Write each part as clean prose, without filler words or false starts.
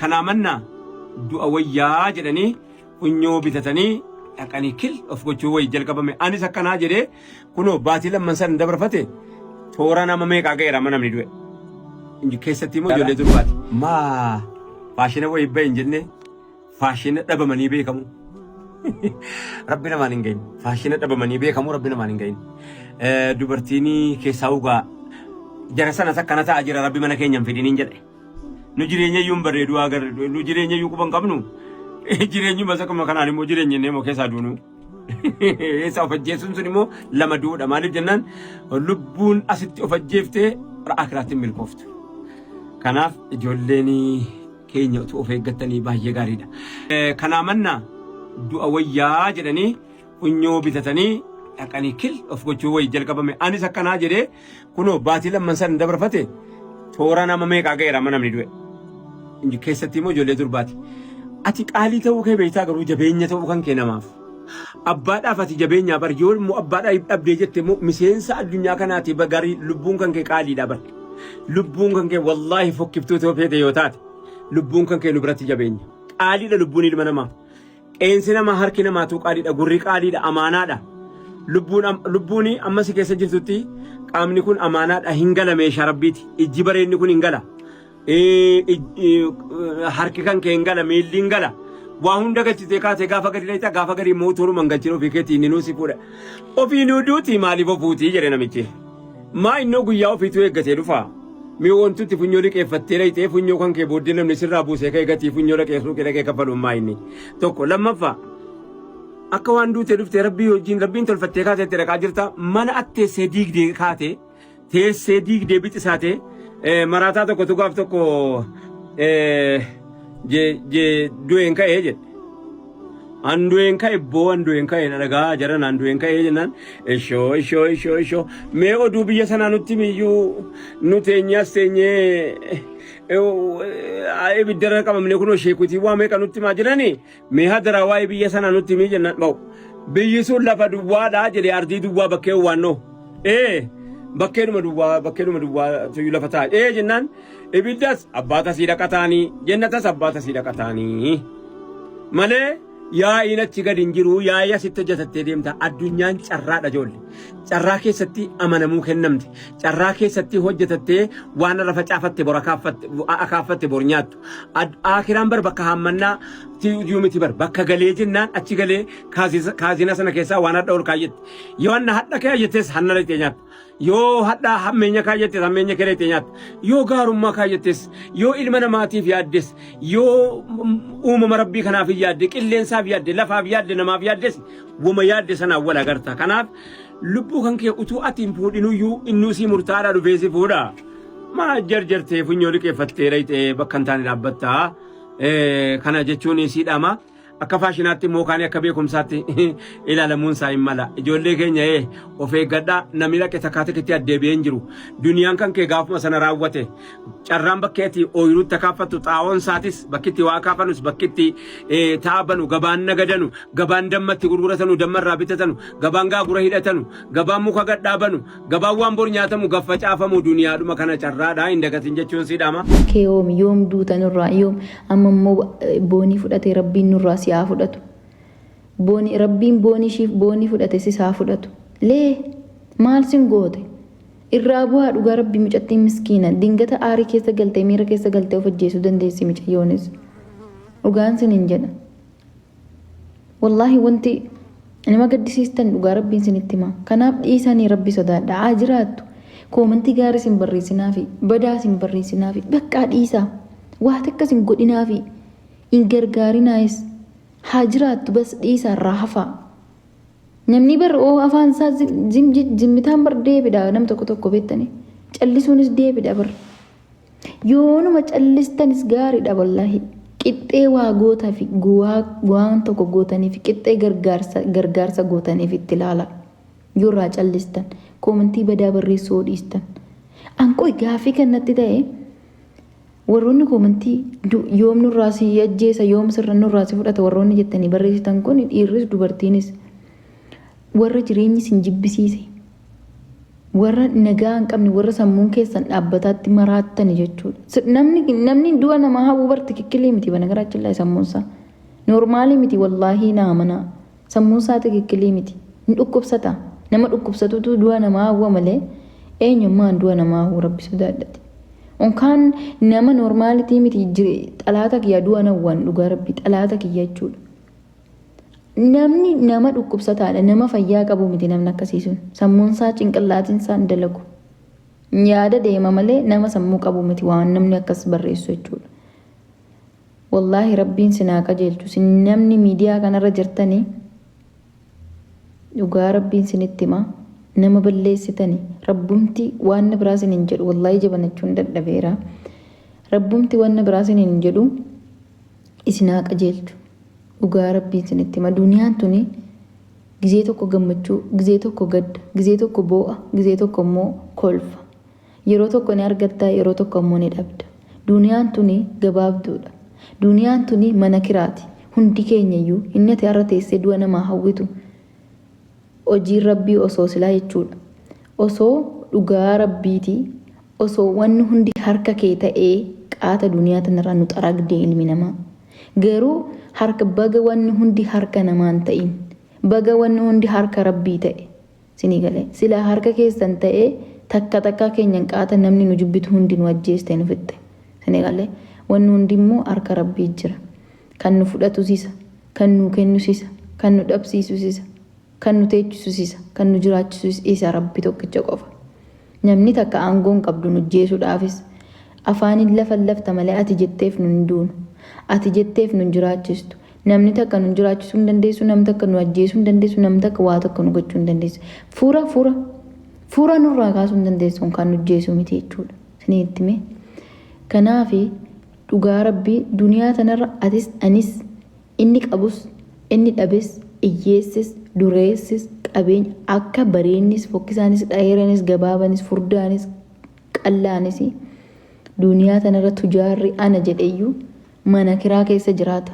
kanaamanna du'a wayyaa jedhanii funyoo bitatanii dhaqanii kil of gochuu wayii jalqabame anis akkanaa jedhee kunoo baatii lamman san dabarfate toora nama meeqaa ga'eera mana namni du'e inji keessatti immoo ijoollee durbaati maa faashina wayii bahe hin jenne faashina dhabamanii beekamu rabbi namaan hin gahin faashina dhabamanii beekamu rabbi namaan hin gahin dubartiin keessaa ugaa jara sanas akkana ta'a jira rabbi mana keenya hin fidiniin jedhe nu jireenya iyyuu hin bareedu agar nu jireenya iyyuu quban qabnu jireenyi masa kuma kanaan immoo jireenya inni immoo keessaa duunu eessa of ajjeesuun sun immoo lama duudha maaliif jennaan lubbuun asitti of ajjeeftee akiraatti hin milkooftu kanaaf ijoolleen keenya utuu of eeggatanii baay'ee gaariidha kanaamanna du'a wayyaa jedhanii funyoo bitatanii dhaqanii kil of gochuu wayii jalqabame anis akkanaa jedhee kunoo baatii lamman san dabarfate toora nama meeqaa ga'eera mana namni du'e inji keessatti immoo ijoollee durbaati ati qaalii ta'uu kee beektaa garuu jabeenya ta'uu kan kee namaaf abbaadhaaf ati jabeenyaa bar yoo immoo abbaadhaa dhabdee jette immoo miseensa addunyaa kanaati garii lubbuun kan kee qaaliidha bar lubbuun kan kee wallaahi fokkiftuu ta'uu feete yoo taate lubbuun kan kee nu biratti jabeenya qaaliidha lubbuun ilma namaa qeensi namaa harki namaatu qaaliidha gurri qaaliidha amaanaadha lubbuun amma si keessa jirtutti qaamni kun amaanaadha hin gala meeshaa rabbiiti ijji bareenni kun hin gala harki kan kee hin gala miilli hin gala waa hunda gachitee kaatee gaafa gadi dheeyta gaafa gadi mootoruu mangalchina ofii keetii inni nuusi fuudha ofii nuu duutii maaliif ofuutii jedhe namichi maa innoo guyyaa ofiitu eeggatee dhufa mii wantutti funyoo liqeeffattee dheeytee funyoo kan kee booddee namni sirraa buusee ka'e gatii funyoo liqeessuu kee dhaqee kaffaluun maa inni tokko lammaffaa akka waan duutee dhuftee rabbii wajjin rabbiin tolfattee kaateetti dhaqaa jirta mana atteessee diigdee kaatee teessee diigdee bixisaatee maraataa tokkotu gaaf tokko du'een ka'ee jedhe an du'een ka'e boo an du'een ka'e dhagaa jaran an du'een ka'ee jennaan ishoo mee oduu biyya sanaa nutti miyyuu nu teenyaas teenyee ibiddarra qabamne kunoo sheekutii waa meeqa nutti maa jirani mee hadaraa waa'ee biyya sanaa nutti mii jennaan ba'u biyyi sun lafa duwwaadhaa jedhe ardii duwwaa bakkee waannoo bakkeeduma duwwaa tuyyu lafa ta'a jennaan ibiddas abbaata sii dhaqataanii jennatas abbaata sii dhaqataanii malee yaa'iin achi gadi hin jiru yaa'ii asitti hojjetattee deemta addunyaan carraadha ijoollee carraa keessatti amanamuu kennamti carraa keessatti hojjetattee waan lafa caafatte bor akaaffatte bor nyaattu akiraan bar bakka hammannaa yuumiti bar bakka galee jennaan achi galee kaazina sana keessaa waan hadha ol kaayyette yoo hanna hadha kaayyettes hanna leetee nyaatta yoo hadha hammeenya kaayyettes hammeenya kee leetee nyaatta yoo gaarummaa kaayyettes yoo ilma namaatiif yaaddes yoo uumama rabbii kanaaf yaadde qilleensaaf yaadde lafaaf yaadde namaaf yaaddes wama yaadde sanaan wal agarta kanaaf lubbuu kan kee utuu ati hin fuudhinuyyuu innuu sii murtaadhaa dhufee si fuudha maa jarjartee funyoo liqeeffattee dhayxee bakka hin taane dhaabbattaa kana jechuun siidhama akka faashinaatti immoo kaanii akka beekumsaatti ilaalamuun isaa hin mala ijoollee keenya of eeggadhaa namni dhaqe takkaa takkitti addeebi'ee hin jiru duniyaan kan kee gaafuma sana raawwate carraan bakkeetti ooyiruutti akaaffattu xaa'oon isaatis bakkitti waa akaafanus bakkitti taa'abanu gabaan nagadanu gabaan dammatti gurguratanu dammarraa bitatanu gabaan gaagura hidhatanu gabaan muka gadhaabanu gabaan waan bor nyaatamu gaffa caafamu duniyaadhuma kana carraadhaa hin dagatin jechuun siidhama. Yoom duutanurraa yoom amma immoo boonii fudhatee rabbiin nurraa yaa fudhatu booni rabbiin booni fudhate sisaa fudhatu lee maal sin goote irraa bu'aa dhugaa rabbi mucattiin miskiina dingata aarii keessa galtee miira keessa galtee of ajjeesuu dandeessi mucayyoonis dhugaan sin hin jedha wallaahi wanti nama gaddisiistan dhugaa rabbiin sinitti hima kanaaf dhiisanii rabbi sodaadha haa jiraattu koomantii gaarii sin barreessinaa fi badaa sin barreessinaa fi baqqaa dhiisaa waa takka sin godhinaa fi hin gargaarinaayis haa jiraattu bas dhiisaa irraa hafaa namni bar afaan isaa zimmitaan bar deebidha nam tokko beektani callisuunis deebidha bar yoonuma callistanis gaariidha wallaahi qixxee waa gootaa fi waan tokko gootanii fi qixxee gargaarsa gootaniif itti ilaala yoo irraa callistan koomantii badaa barreessuu dhiistan anqoo gaafii kannatti ta'e warroonni koomantii yoom nurraa si ajjeesa yoom sirra nurraa si fudhata warroonni jettanii barreessitan kun dhiirris dubartiinis warra jireenyi sin jibbisiise warra nagaa hin qabne warra sammuun keessan dhaabbataatti maraattani jechuudha. Namni du'a namaa hawwu barti kikkilii miti banagaraachin laa sammuunsaa. Noormaalii miti wallaahi naamanaa. Sammuunsaa kikkilii miti. Ni dhukkubsata. Nama dhukkubsatutu du'a namaa hawwa malee eenyummaan du'a namaa hawwu rabbi sodaadhate. Onkaan nama noormaalitii miti xalaata kiyya du'a nawwan dhugaa rabbi xalaata kiyya jechuudha. Namni nama dhukkubsataadha nama fayyaa qabu miti namni akkasiisun sammuunsaa cinqillaatinsaa hin dalagu. Yaada deema malee nama sammuu qabu miti waan namni akkas barreessu jechuudha. Wallaahi rabbiin sinaa qajeelchu namni miidiyaa kanarra jirtanii dhugaa rabbiin sinitti himaa nama balleessitanii rabbumti waan biraa sinin jedhu wallaahi jabanachuun dadhabeera. Rabbumti waan biraa sinin jedhu isinaa qajeelchu. Dhugaa rabbiin sinitti hima duniyaan tuni gizee tokko gammachuu gizee tokko gadda gizee tokko boo'a gizee tokko immoo kolfa yeroo tokko ni argatta yeroo tokko immoo ni dhabda. Duniyaan tuni gabaabduudha. Duniyaan tuni mana kiraati. Hundi keenyayyuu inni ati har'a teessee du'a namaa hawwitu hojiin rabbii osoo silaa jechuudha. Osoo dhugaa rabbiiti osoo wanni hundi harka kee ta'ee qaata duniyaa tanarraa nu xaragdee ilmi namaa. Garuu harka baga wanni hundi harka namaan ta'in baga wanni hundi harka rabbii ta'e sinii galee sila harka keessan ta'ee takka keenyan qaata namni nu jibbitu hundi nu ajjeeste nu fitte sinii galee wanni hundi immoo harka rabbii jira kan nu fudhatu sisa kan nu kennu sisa kan nu dhabsiisu sisa kan nu teechisu sisa kan nu jiraachisu isa rabbi tokkicha qofa. Namni takka aangoon qabdu nu jeesuudhaafis afaanin lafta malee ati jetteef nu hin duunu. Ati jetteef nu jiraachistu namni takka nu jiraachisuu hin dandeessu namni takka nu ajjeesuu hin dandeessu namni takka waa takka nu gochuu hin dandeessu fuura nurraa kaasuu hin dandeessu kan nu ajjeessu miti jechuudha siniitti mee. Kanaaf dhugaa rabbii duniyaa tanarra atis anis inni qabus inni dhabes iyyeessis dureessis qabeenya akka bareennis fokkisaanis dheeranis gabaabanis furdaanis qallaanis duniyaa tanarra tujaarri ana jedheyyuu mana kiraa keessa jiraata.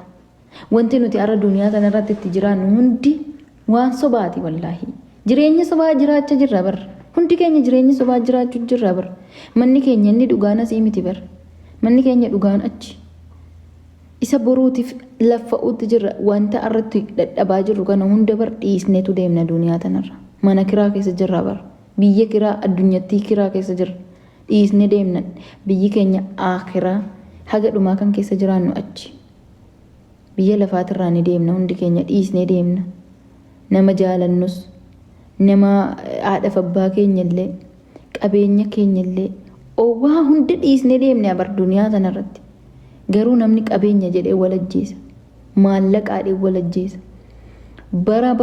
Wanti nuti arra duniyaa tanarratti itti jiraannu hundi waan sobaati wallaahi. Jireenya sobaa jiraachaa jirra bar. Hundi keenya jireenya sobaa jiraachuu jirra bar. Manni keenya inni dhugaan asii miti bar. Manni keenya dhugaan achi. Isa boruutiif laffa'uutti jirra wanta arratti dadhabaa jirru kana hunda bar dhiisneetu deemna duniyaa tanarra. Mana kiraa keessa jirra bar. Biyya kiraa addunyattii kiraa keessa jirra. Dhiisnee deemna biyyi keenya akhiraa haga dhumaa kan keessa jiraannu achi. Biyya lafaatirraa ni deemna hundi keenya dhiisnee deemna. Nama jaalannus nama haadha abbaa keenyallee qabeenya keenyallee waa hunda dhiisnee deemne bar duniyaa tanarratti. Garuu namni qabeenya jedhee wal ajjeesa. Maallaqaadhee wal ajjeesa. Bara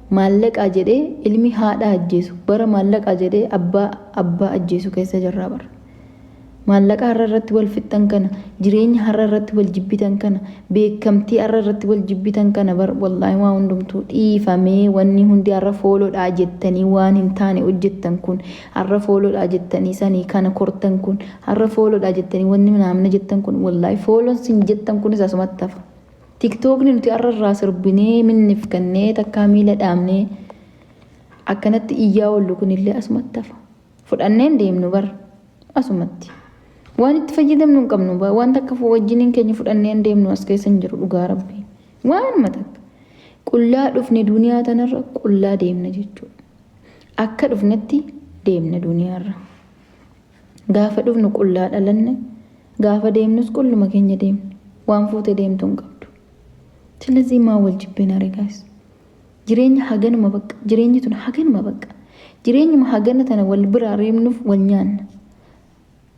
maallaqaa jedhee ilmi haadha ajjeesu. Bara maallaqaa jedhee abbaa ajjeesu keessa jirra bara. Maallaqa har'a irratti wal fixxan kana jireenya har'a irratti wal jibbitan kana beekamtii har'a irratti wal jibbitan kana bar wallaahi waa hundumtuu dhiifamee wanni hundi har'a fooloodhaa jettanii waan hin taane hojjettan kun har'a fooloodhaa jettanii sanii kana kortan kun har'a fooloodhaa jettanii wanni naamna jettan kun wallaahi fooloon sin jettan kunis asumatti hafa. Tiktookni nuti har'a irraa sirbinee minnifkannee takkaa miila dhaabnee akkanatti iyyaa oollu kunillee asumatti hafa. Fudhanneen deemnu bar asumatti. Waan itti fayyadamnu hin qabnu waan takka wajjiniin keenya fudhannee deemnu as keessa hin jiru dhugaa rabbii. Waan matakka qullaa dhufne duniyaa tanarra qullaa deemna jechuudha. Akka dhufnetti deemna duniyaarra. Gaafa dhufnu qullaa dhalanne gaafa deemnus qulluma keenya deemna. Waan fuute deemtu hin qabdu. Silazii maa wal jibbeen areegaas. Jireenya haganuma bakka jireenyi tun haganuma bakka. Jireenyuma hagana tana wal biraa reemnuuf wal nyaanna.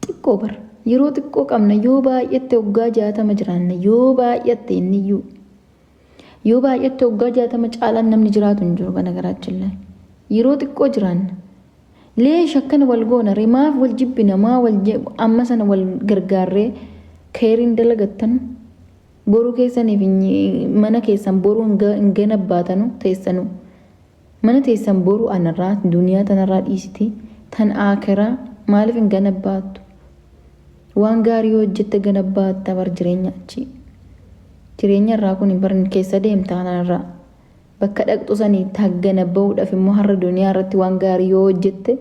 Xiqqoo bara. Yeroo xiqqoo qabna yoo baay'atte waggaa 60 jiraanna yoo baay'atte inniyyuu yoo baay'atte waggaa 60 caalaan namni jiraatu hin jiru banagaraachillee yeroo xiqqoo jiraanna leesh akkana wal goona rimaaf wal jibbina maa wal amma sana wal gargaarree keeriin dalagattan boru keessaniif mana keessan boru hin ganabbaatanu teessanu mana teessan boru anarraa duniyaa tanarraa dhiisiti tan akiraa maaliif hin ganabbaattu waan gaarii hojjette ganabbaata bar jireenya achi jireenya irraa kun barin keessa deemta kanarraa bakka dhaqxu sanii tagganabba'uudhaaf immoo har'a duniyaa irratti waan gaarii yoo hojjette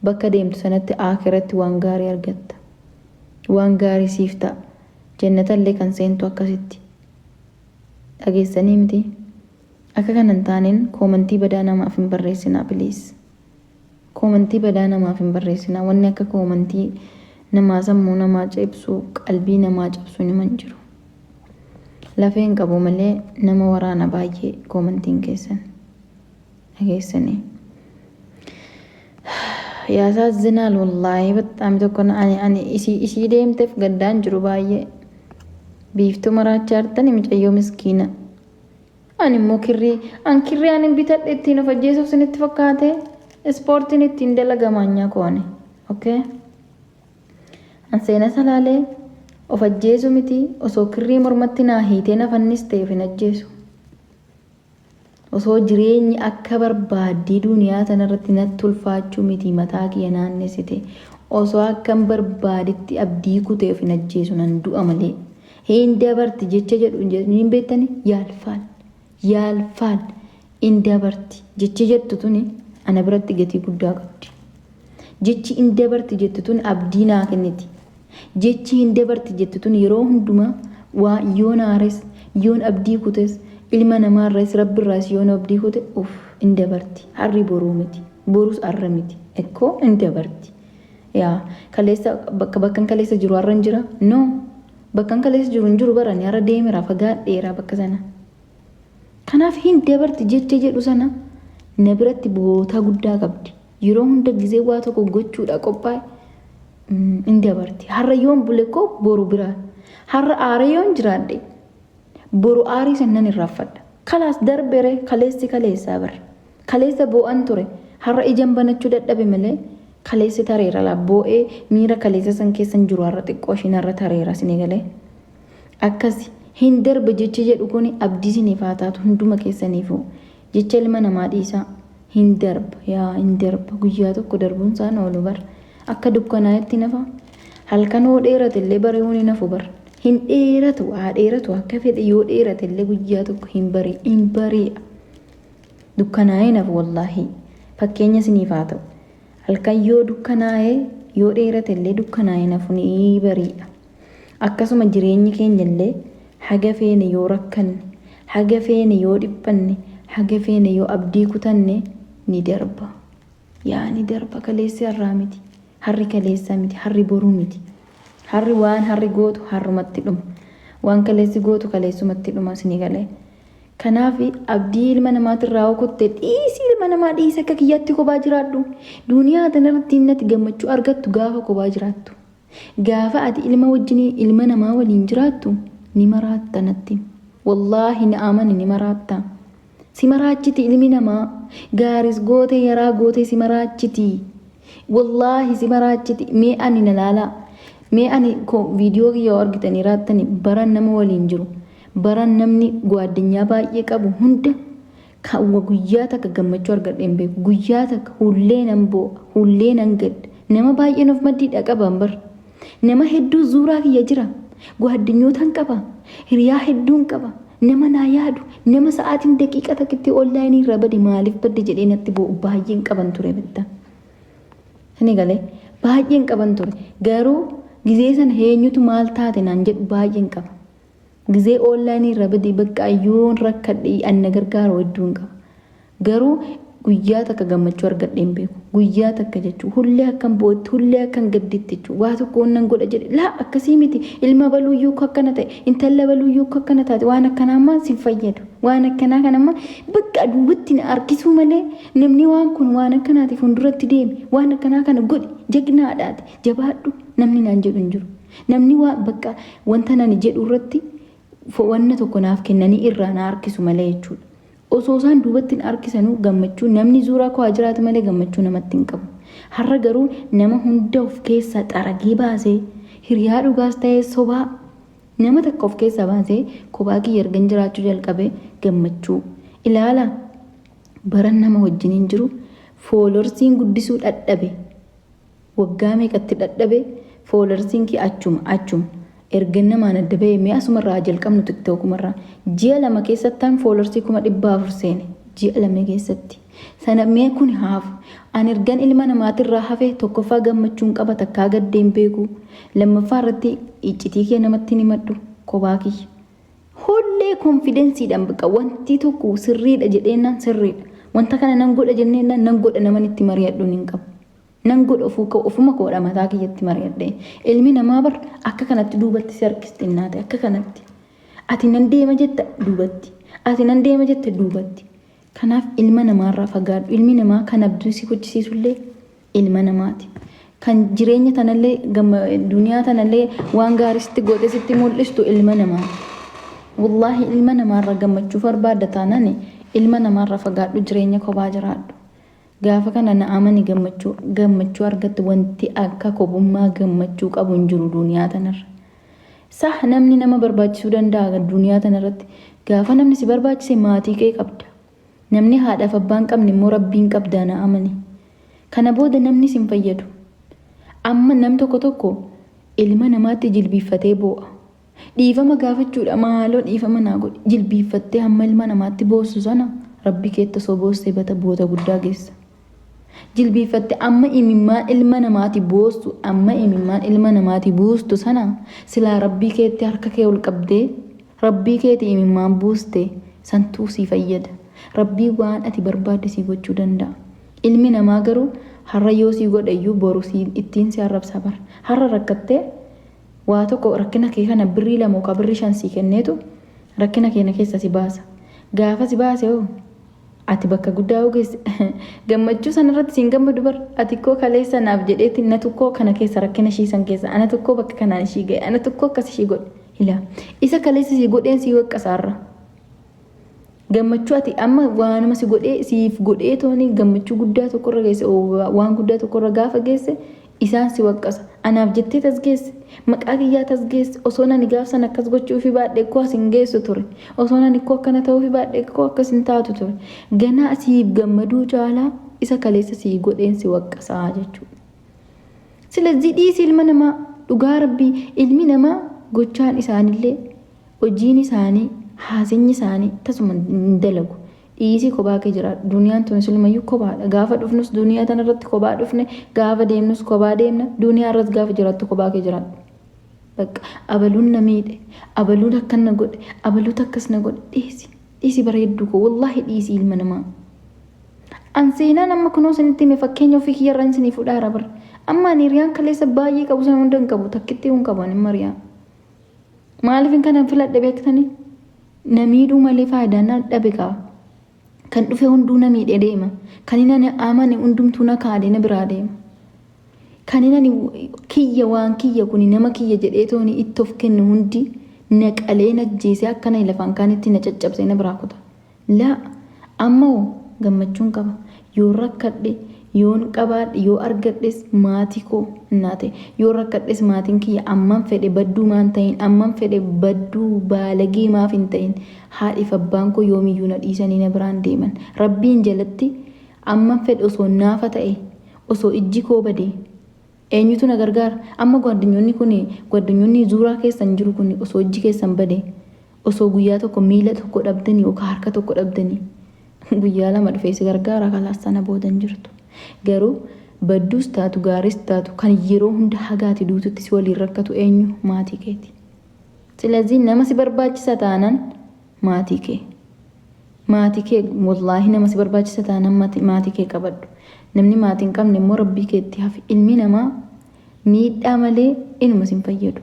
bakka deemtu sanatti aakiratti waan gaarii argatta. Waan gaarii siif ta'a. Jannatallee kan seentu akkasitti. Dhageessanii miti. Akka kanan taaneen koomantii badaa namaaf hin barreessinaa biliis. Koomantii badaa namaaf hin barreessinaa. Wanni akka koomantii namaa sammuu namaa cabsu qalbii namaa cabsu nima hin jiru. Lafeen qabu malee nama waraana baay'ee koomantiin keessan. Dhageessanii. Yaasaazzinaal wallaahi baxxaami tokko ani isii deemteef gaddaan jiru baay'ee. Biiftuu maraachaa jirtani mucayyoo miskiina. Ani immoo kirrii ani bitadhe ittiin of ajjeesuuf sinitti fakkaate ispoortiin ittiin dalagamanyaa koone. Okay? An seena salaalee of ajjeesu miti osoo kirrii mormatti naa hiitee nafannis ta'eef hin ajjeesu. Osoo jireenyi akka barbaaddii duniyaa sanarratti natti ulfaachuu miti mataa kiyya naannessite osoo akkan barbaaditti abdii kuteef hin ajjeesu nan du'a malee. Hin dabarti jecha jedhu hin beektani yaalfaal hin dabarti jecha jettu tuni ana biratti gatii guddaa qabdi. Jechi hin dabarti jettu tun abdii naa kenniti. Jechi hin dabarti jettu tun yeroo hundumaa waa yoon aares yoon abdii kutes ilma namaarraas rabbiirraas yoon abdii kute hin dabarti. Harri boruu miti borus arra miti ekkoo hin dabarti. Yaa kaleessa bakkan kaleessa jiru harra hin jira no. Bakkan kaleessa jiru hin jiru barani har'a deemera fagaadheera bakka sana. Kanaaf hin dabarti jecha jedhu sana na biratti boota guddaa qabdi. Yeroo hunda gizee waa tokko gochuudha qophaa'e hin dabarti. Har'a yoon bule koo boru biraa. Har'a aaree yoon jiraadhe boru aarii sannan irraanfadha. Kalaas darbere kaleessi kaleessaa bara. Kaleessa boo'an ture har'a ijaan banachuu dadhabe malee. Kaleessa tareera labboo'ee miira kaleessa san keessan jiru har'a xiqqoo ishiin har'a tareera sinii galee. Akkasi hin darba jecha jedhu kun abdii siniif haa taatu hunduma keessaniifu jecha ilma namaa dhiisaa hin darba yaa hin darba guyyaa tokko darbuun isaan oolu bar akka dukkanaa'etti nafa halkan hoo dheerate illee baree'uun hin hafu bar hin dheeratu haa dheeratu akka fedhe yoo dheerate illee guyyaa tokko hin bari'a dukkanaa'ee nafu wallaahi fakkeenya siniif haa ta'u. Halkan yoo dukkanaa'ee yoo dheerate illee dukkanaa'ee nafu ni bari'a. Akkasuma jireenyi keenya illee haga feene yoo rakkanne, haga feene yoo dhiphanne, haga feene yoo abdii kutanne ni darba. Yaa ni darba kaleessi har'aa miti. Harri kaleessaa miti. Harri boruu miti. Harri waan harri gootu harrumatti dhuma. Waan kaleessi gootu kaleessumatti dhuma sinii galee. Kanaaf abdii ilma namaatirraa okotte dhiisii ilma namaa dhiisa akka kiyyaatti kophaa jiraadhu. Duniyaa tanarratti innatti gammachuu argattu gaafa kophaa jiraattu. Gaafa ati ilma wajjinii ilma namaa waliin jiraattu ni maraatta natti. Wallaahi na amani ni maraatta. Si maraachiti ilmi namaa gaaris goote yaraa goote si maraachiti. Wallaahi si maraachiti mee ani na laala. Mee ani viidiyoo kiyya argitanii raattani baran nama waliin jiru. Baran namni gwaadinyaa baay'ee qabu hunda kan guyyaa takka gammachuu argadheen beeku guyyaa takka hullee nan boo'a hullee nan gadda nama baay'een of maddiidha qaban bar nama hedduu zuuraa kiyya jira gwaadinyootaan qaba hiriyaa hedduun qaba nama naa yaadu nama sa'aatiin daqiiqa takkitti onlaayinii irra bade maaliif badde jedhee natti boo'u baay'een qaban ture bitta. Sini galee baay'een qaban ture garuu gizee sana eenyutu maal taate naan jedhu baay'een qaba. Gizee onlaayinii irra badee bakka ayyoon rakkadhe anna gargaaru hedduun qaba. Garuu guyyaa takka gammachuu argadheen beeku. Guyyaa takka jechuun hullee akkan bootti hullee akkan gadditti jechuudha. Waa tokko onnan godha jedhe laa akkasii miti ilma baluuyyuu akkana ta'e intala baluuyyuu akkana taate waan akkanaa ammaa si fayyadu. Waan akkanaa kan ammaa bakka duubatti na harkisuu malee namni waan kun waan akkanaatiif fuulduratti deeme waan akkanaa kana godhi jagnaadhaati jabaadhu namni naan jedhu hin jiru. Namni waan bakka wanta nani jedhu irratti wanna tokko naaf kennanii irraa na harkisu malee jechuudha. Osoo isaan duubatti na harkisanuu gammachuu namni zuuraa koo jiraatu malee gammachuu namatti hin qabu. Har'a garuu nama hunda of keessaa xaragee baasee hiriyaa dhugaas ta'ee sobaa nama takka of keessaa baasee kophaa kiyya ergan jiraachuu jalqabee gammachuu ilaala. Baran nama wajjin hin jiru foolorsiin guddisuu dadhabe waggaa meeqatti dadhabe foolorsiin kii achuma. Ergan namaan adda bahee mee asumarraa jalqabnu tiktokumarraa ji'a lama keessattaan foolorsii 400 seene ji'a lama keessatti. Sana mee kun haafu ani ergan ilma namaatirraa hafe tokkoffaa gammachuun qaba takkaa gaddeen beeku lammaffaa irratti iccitii kee namatti ni maddu kophaa kiyya. Hollee konfidensiidhaan baqa wanti tokko sirriidha jedheenaan sirriidha. Wanta kana nan godha jenneenaan nan godha naman itti mari'adhuun hin qabu. Nan godha ofuma koodha mataa kiyyatti mari'adhee. Ilmi namaa bar akka kanatti duubatti si harkistinnaate akka kanatti. Ati nan deema jetta duubatti. Ati nan deema jette duubatti. Kanaaf ilma namaarraa fagaadhu. Ilmi namaa kan abduu si gochisiisullee ilma namaati. Kan jireenya tanallee duniyaa tanallee waan gaariisti godhe sitti mul'istu ilma namaati. Wallahi ilma namaarraa gammachuu barbaadda taanaan ilma namaarraa fagaadhu jireenya kophaa jiraadhu. Gaafa kana na amani gammachuu argattu wanti akka kopummaa gammachuu qabu hin jiru duniyaa tanarra. Sah namni nama barbaachisuu danda'a duniyaa tanarratti. Gaafa namni si barbaachise maatii kee qabda. Namni haadhaaf abbaan qabne immoo rabbiin qabdaa na amani. Kana booda namni sin fayyadu. Amma nam tokko ilma namaatti jilbiiffatee boo'a. Dhiifama gaafachuudha maaloo dhiifama naa godhi jilbiiffattee hamma ilma namaatti boossu sana rabbi keetta soo boossee boota guddaa geessa. Jilbiiffatte amma imimmaan ilma namaati boossu amma imimmaan ilma namaati buustu sana silaa rabbii keetti harka kee ol qabdee rabbii keetti imimmaan buuste santuu sii fayyada. Rabbii waan ati barbaadde sii gochuu danda'a. Ilmi namaa garuu har'a yoo sii godhayyuu boru ittiin si arrabsa bara. Har'a rakkattee waa tokko rakkina kee kana birrii lama yookaan birrii shan sii kenneetu rakkina keenya keessa si baasa. Gaafa si baase hoo ati bakka guddaa ogeesse gammachuu sanarratti siin gammadu bar ati koo kaleessa naaf jedheetti na tokko kana keessa rakkina shiisan keessa ana tokko bakka kanaan ishii ga'e ana tokko akkas ishii godhe ilaa isa kaleessa si godheen si waqqasaarra. Gammachuu ati amma waanuma si godhee siif godhee tooni gammachuu guddaa tokkorra geesse waan guddaa tokkorra gaafa geesse isaan si waqqasa. Anaaf jettee tasgeesse maqaa kiyyaa tasgeesse osoo nani gaafsan akkas gochuufi baadhee koo asin geessu ture osoo nani koo akkana ta'uufi baadhee koo akkas hin taatu ture ganaa siif gammaduu caalaa isa kaleessa si godheen si waqqasaa jechuudha. Silazii dhiisi ilma namaa dhugaa rabbii ilmi namaa gochaan isaanillee hojiin isaanii haaseenyi isaanii tasuma hin dalagu. Dhiisii kophaa kee jira duniyaan tun silumayyuu kophaadha. Gaafa dhufnus duniyaa tanarratti kophaa dhufne gaafa deemnus kophaa deemna duniyaa irratti gaafa jiraattu kophaa kee jiraadhu. Bakka abaluun na miidhe abaluun akkan na godhe abaluut akkas na godhe dhiisi bareedduu koo wallaahi dhiisi ilma namaa. An seenaan amma kunoo sanitti hime fakkeenya ofii kiyyarraan isinii fudhaara bara. Amma ani hiriyaan kaleessa baay'ee qabu sana hunda hin qabu takkitti hin qabu ani mariyaa. Maaliif kana filadhe beektanii? Namiidhuu malee faayidaan dhabe qaba. Kan dhufe hunduu na miidhee deema. Kan inni amane hundumtuu na kaadee na biraa deema. Kan inni kiyya waan kiyya kuni nama kiyya jedhee tooni itti of kennu hundi na qalee na jeesee akkana lafaan kaanitti na caccabsee na biraa kuta. Laa amma gammachuun qaba. Yoo rakkadhe yoon qabaadhe yoo argadhes maatii koo naate yoo rakkadhes maatiin kiyya amman fedhe badduu maan ta'in amman fedhe badduu baalagee maaf hin ta'in haadhiif abbaan koo yoomiyyuu na dhiisanii na biraan deeman rabbiin jalatti amman fedhe osoo naafa ta'e osoo ijji koo badee eenyutu na gargaara amma gwaddinyoonni zuuraa keessan jiru kun osoo ijji keessan badee osoo guyyaa tokko miila tokko dhabdanii yookaan harka tokko dhabdanii guyyaa lama dhufee si gargaara kalaas sana boodan jirtu. Garuu badduus taatu gaaris taatu kan yeroo hunda hagaati duututti si waliin rakkatu eenyu maatii keeti. Silazii nama si barbaachisa taanaan maatii kee. Maatii kee wallaahi nama si barbaachisa taanaan maatii kee qabadhu. Namni maatiin qabne immoo rabbii keetti hafi. Ilmi namaa miidhaa malee inuma sin fayyadu.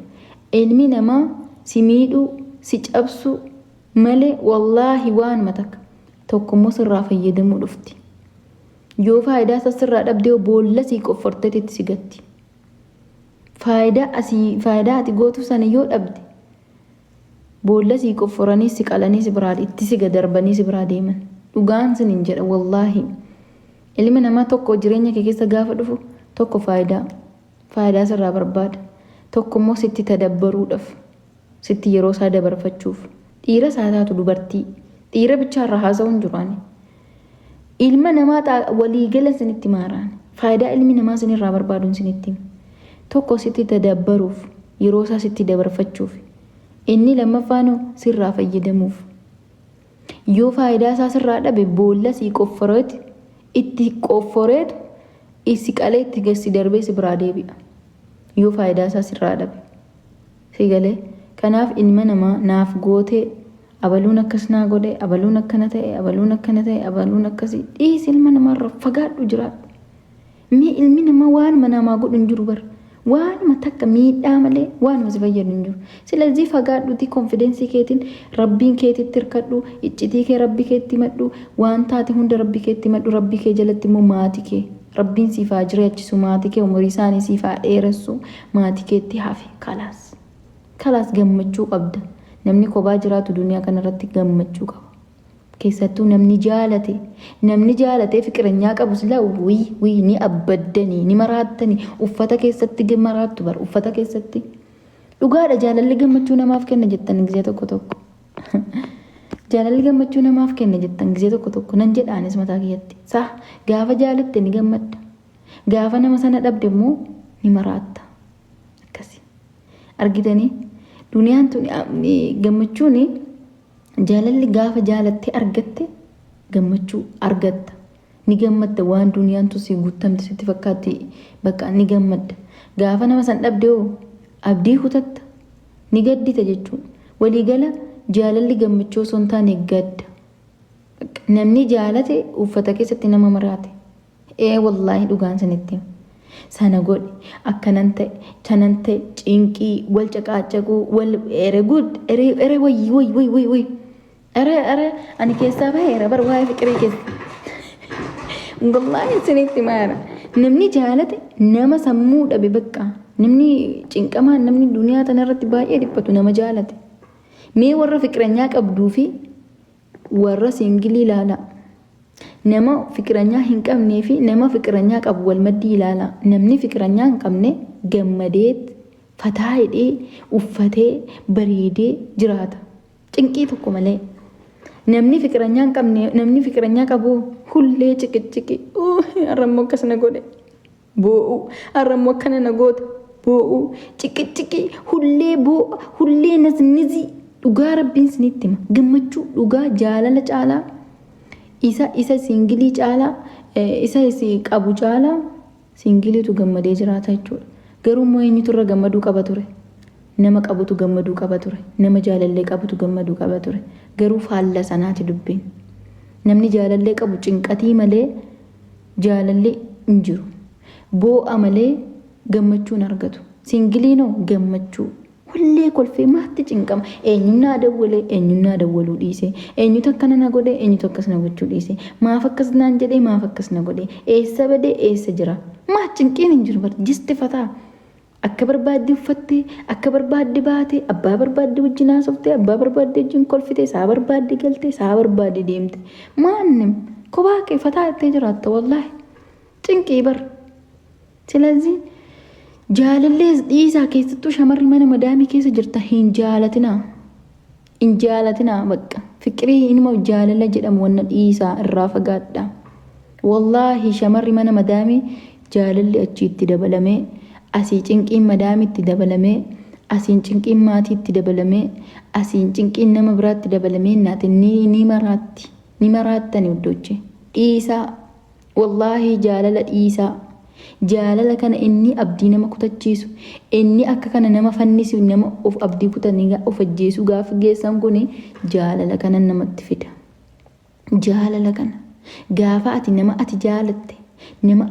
Ilmi namaa si miidhuu si cabsu malee wallaahi waan matakka tokkommoo sirraa fayyadamuu dhufti. Yoo faayidaa sasirraa dhabdee boolla sii qofforteetti si gatti. Faayidaa ati gootu sana yoo dhabde boolla sii qofforanii si qalanii si biraa itti si gadarbanii si biraa deeman. Dhugaan sin hin jedha wallaahi. Ilmi namaa tokko jireenya kee keessa gaafa dhufu tokko faayidaa sirraa barbaada. Tokko immoo sitti tadabbaruudhaaf sitti yeroo isaa dabarfachuuf dhiira isaa taatu dubartii dhiira bichaarraa haasa'uun jiraani. Ilma namaa walii gala sinitti maaraan faayidaa ilmi namaa sinirraa barbaaduun sinitti tokko sitti tadabbaruuf yeroo isaa sitti dabarfachuuf inni lammaffaan sirraa fayyadamuuf yoo faayidaa isaa sirraa dhabe boolla sii qofforeeti itti qofforeetu isi qalee itti gassi darbee si biraa deebi'a yoo faayidaa isaa sirraa dhabe si galee kanaaf ilma namaa naaf gootee abaluun akkas naa godhe abaluun akkana ta'e abaluun akkana ta'e abaluun akkasii dhiisi ilma namaarra fagaadhu jiraadhu mee ilmi namaa waanuma namaa godhu hin jiru bara waanuma takka miidhaa malee waanuma si fayyadu hin jiru silazii fagaadhuuti konfidensii keetiin rabbiin keetitti hirkadhu iccitii kee rabbi keetti madhu waan taate hunda rabbi keetti madhu rabbi kee jalatti immoo maatii kee rabbiin siif haa jiraachisu maatii kee umurii isaanii siif haa dheeressu maatii keetti hafi kalaas gammachuu qabda namni kophaa jiraatu duniyaa kanarratti gammachuu qaba keessattuu namni jaalate fiqiranyaa qabu silaa wii ni abbaddanii ni maraattanii uffata keessatti maraattu bar uffata keessatti dhugaadha jaalalli gammachuu namaaf kenna jettan gisee tokko jaalalli gammachuu namaaf kenna jettan gisee tokko nan jedhaanis mataa kiyyatti saa gaafa jaalatte ni gammadda gaafa nama sana dhabde immoo ni maraatta akkasi argitanii duniyaan tun gammachuun jaalalli gaafa jaalatte argatte gammachuu argatta ni gammadda waan duniyaan tun si guutamte sitti fakkaatti bakka ni gammadda gaafa nama san dhabde abdii kutatta ni gaddita jechuun waliigala jaalalli gammachuu osoo hin taane gadda namni jaalate uffata keessatti nama maraate wallaahi dhugaan sanitti sana godhe akkanan ta'e cinqii wal caqaacaquu wal ere wayii ere ani keessaa baheera bar waa'ee fiqirii keessa wallaahi sinitti maara namni jaalate nama sammuu dhabe bakka namni cinqamaan namni duniyaa tanarratti baay'ee dhiphatu nama jaalate mee warra fiqiranyaa qabduu fi warra singilii ilaala nama fikiranyaa hin qabnee fi nama fikiranyaa qabu wal maddii ilaala namni fikiranyaa hin qabne gammadeet fataa hidhee uffatee bareedee jiraata cinqii tokko malee namni fikiranyaa hin qabne namni fikiranyaa qabu hullee ciqici arrammoo akkas na godhe boo'u arrammoo akkana na goota boo'u ciqici hullee nizi dhugaa rabbiin sinitti hima gammachuu dhugaa jaalala caalaa isa singilii caalaa isa qabu caalaa singiliitu gammadee jiraata jechuudha garuu immoo eenyutu irra gammaduu qaba ture nama qabutu gammaduu qaba ture nama jaalallee qabutu gammaduu qaba ture garuu faalla sanaati dubbiin namni jaalallee qabu cinqatii malee jaalallee hin jiru boo'a malee gammachuun argatu singiliinoo gammachuu hullee kolfee maatti cinqama eenyunnaa dawwaluu dhiise eenyutu akkana na godhe eenyutu akkas na gochuu dhiise maaf akkas naan jedhee maaf akkas na godhe eessa badee eessa jira maa cinqiin hin jiru bar jistifataa akka barbaadde uffatte akka barbaadde baate abbaa barbaadde wajjin haasofte abbaa barbaadde wajjin kolfite saa barbaadde galte saa barbaadde deemte maannim kophaa kee fataa ittee jiraatta wallaahi cinqii bar silazii jaalallee dhiisaa keessattuu shamarri mana madaamii keessa jirta hin jaalatinaa bakka fiqirii inuma jaalala jedhamu wanna dhiisaa irraa fagaadha wallaahi shamarri mana madaamii jaalalli achiitti dabalamee asii cinqiin madaamiitti dabalamee asiin cinqiin maatiitti dabalamee asiin cinqiin nama biraatti dabalamee naati ni maraattani uddoche dhiisaa wallaahi jaalala dhiisaa jaalala kana inni abdii nama kutachiisu inni akka kana nama fannisu nama of abdii kutanii of ajjeesu gaafa geessan kun jaalala kana namatti fida jaalala kana gaafa ati nama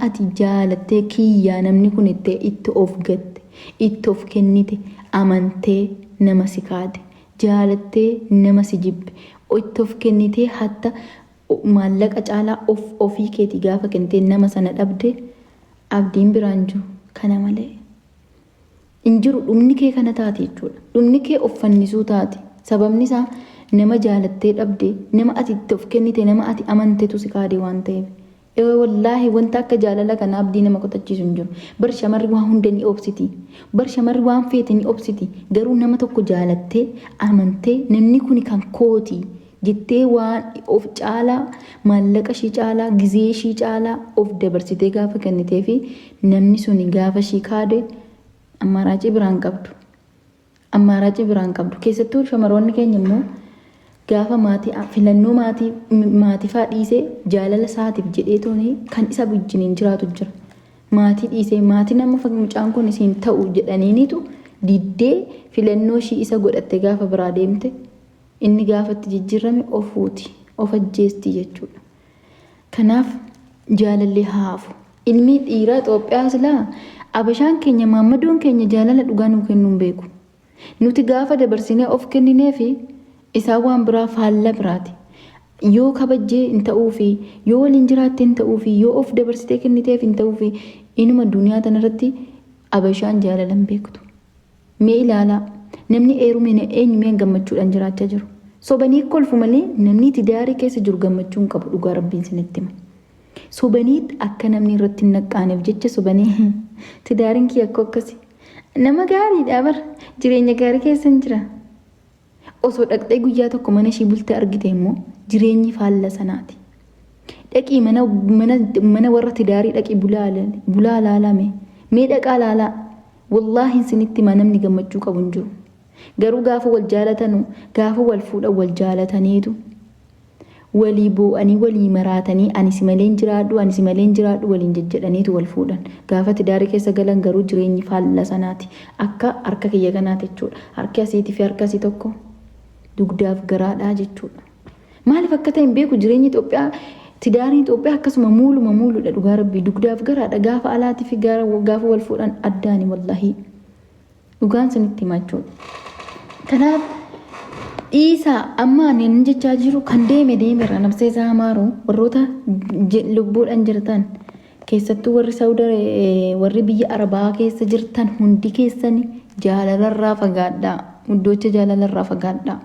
ati jaalattee kiyyaa namni kun itti of gatte itti of kennite amantee nama si kaade jaalattee nama si jibbe itti of kennitee hatta maallaqa caalaa ofii keetii gaafa kennitee nama sana dhabde abdiin biraan jiru kana malee hin jiru dhumni kee kana taate jechuudha dhumni kee of fannisuu taate sababni isaa nama jaalattee dhabde nama ati itti of kennite nama ati amanteetu si kaade waan ta'eef wallaahi wanta akka jaalala kana abdii nama kutachiisu hin jiru bar shamarri waan hunda ni obsiti bar shamarri waan feete ni obsiti garuu nama tokko jaalattee amantee namni kun kan kooti jettee waan of caalaa maallaqa shii caalaa gizee shii caalaa of dabarsitee gaafa kennitee fi namni suni gaafa shii kaade ammaaraacii biraan qabdu keessattuu shamarroonni keenya immoo gaafa maatii filannoo maatii faa dhiisee jaalala isaatiif jedhee toonee kan isa wajjiniin jiraatu jira. Maatii dhiisee maatii nama mucaan kun isiin ta'u jedhaniinitu diddee filannoo ishii isa godhatte gaafa biraa deemte inni gaafatti jijjiirame ofuuti of ajjeesti jechuudha. Kanaaf jaalallee haafu ilmi dhiiraa Itoophiyaa silaa abashaan keenya maammadoon keenya jaalala dhugaa nuu kennuun beeku. Nuti gaafa dabarsinee of kenninee fi isaa waan biraa faalla biraati. Yoo kabajjee hin ta'uu fi yoo waliin jiraattee hin ta'uu fi yoo of dabarsitee kenniteef hin ta'uu fi inuma duniyaa tanarratti abashaan jaalala hin beektu. Mee ilaalaa namni eerume eenyumeen gammachuudhaan jiraachaa jiru. Sobanii kolfu malee namni tidaarii keessa jiru gammachuu hin qabu dhugaa rabbiin isinitti hima. Sobanii akka namni irratti hin naqqaaneef jecha sobanii tidaariin kiyya akka akkasi. Nama gaariidha bara jireenya gaarii keessa hin jira. Osoo dhaqxee guyyaa tokko mana ishii bultee argite immoo jireenyi faalla sanaati. Dhaqii mana warra tidaarii dhaqii bulaa laalame. Mee dhaqaa laalaa. Wallaahi isinitti hima namni gammachuu qabu hin jiru. Garuu gaafa wal jaalatanu gaafa wal fuudhan wal jaalataniitu walii boo'anii walii maraatanii ani si malee hin jiraadhu waliin jejjedhaniitu wal fuudhan. Gaafa tidaarii keessa galan garuu jireenyi faalla sanaati. Akka harka kiyya kanaati jechuudha. Harki asiitii fi harka asii tokko dugdaaf garaadhaa jechuudha. Maaliif akka ta'e hin beeku jireenyi Itoophiyaa tidaariin Itoophiyaa akkasuma muuludha dhugaa rabbii dugdaaf garaadha. Gaafa alaatii fi gaafa wal fuudhan addaani wallaahi. Dhugaan sanitti himaa jechuudha. Kanaaf dhiisaa amma ani jechaa jiru kan deemerra nabsee isaa hamaaru warroota lubbuudhaan jirtan keessattuu warri biyya Arabaa keessa jirtan hundi keessani jaalalarraa fagaadhaa. Muddocha jaalalarraa fagaadhaa.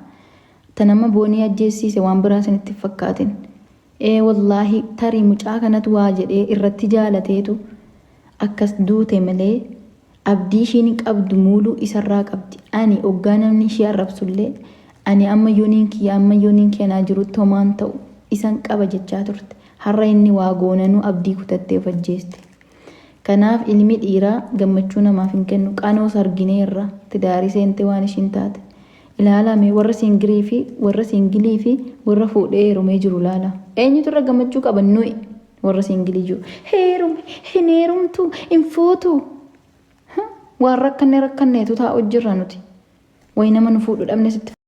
Tanama boonii ajjeessiise waan biraa sanitti fakkaatin. Wallaahi tarii mucaa kanatu waa jedhee irratti jaalateetu akkas duute malee abdii ishiin qabdu muuluu isarraa qabdi. Ani oggaa namni ishee arrabsullee ani amma yooniin kiyya naa jirutti homaan ta'u isan qaba jechaa turte. Har'a inni waa goonanuu abdii kutattee of ajjeeste. Kanaaf ilmi dhiiraa gammachuu namaaf hin kennu qanoos argineerra tidaarii seente waan ishiin taate. Ilaalame warra singilii fi warra fuudhee heerumee jiru laala. Eenyutu irra gammachuu qaban nuyi warra singilii jiru. Heerume hin heerumtu hin fuutu. Waan rakkanneetu taa'u jirra nuti. Wayi nama nu fuudhu dhabne sitti